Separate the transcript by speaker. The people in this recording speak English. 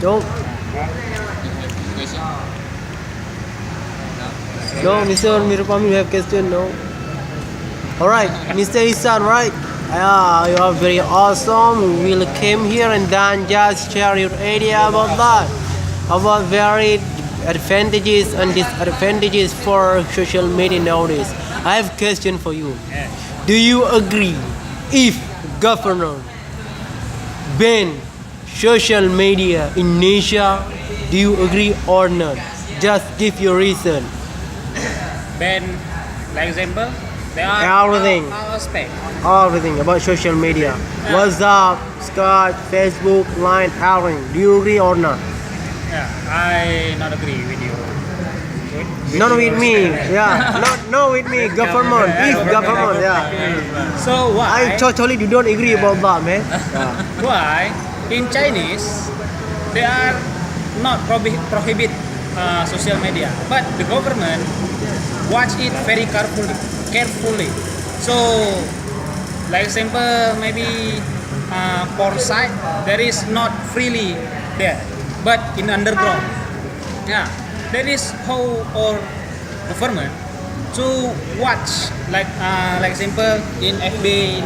Speaker 1: No. No, Mr. Mirupami, you have question? No. Alright, Mr. Isan, right? Yeah, you are very awesome. We will came here and then just share your idea about that. About very advantages and disadvantages for social media nowadays. I have a question for you. Do you agree if governor ban social media in Indonesia? Do you agree or not? Just give your reason.
Speaker 2: Ban, like example, there are
Speaker 1: Everything.
Speaker 2: aspect.
Speaker 1: Everything about social media. WhatsApp, Skype, Facebook, Line, everything. Do you agree or not?
Speaker 2: Yeah, I not agree with you.
Speaker 1: Not with me. Yeah. Not with me. Government. If government. Yeah.
Speaker 2: So why?
Speaker 1: I totally do not agree about that, man. Yeah.
Speaker 2: Why in Chinese they are not prohibit social media, but the government watch it very carefully. So, like example, maybe porn site there is not freely there, but in underground. Yeah, that is how our government to watch like example in FB nowadays.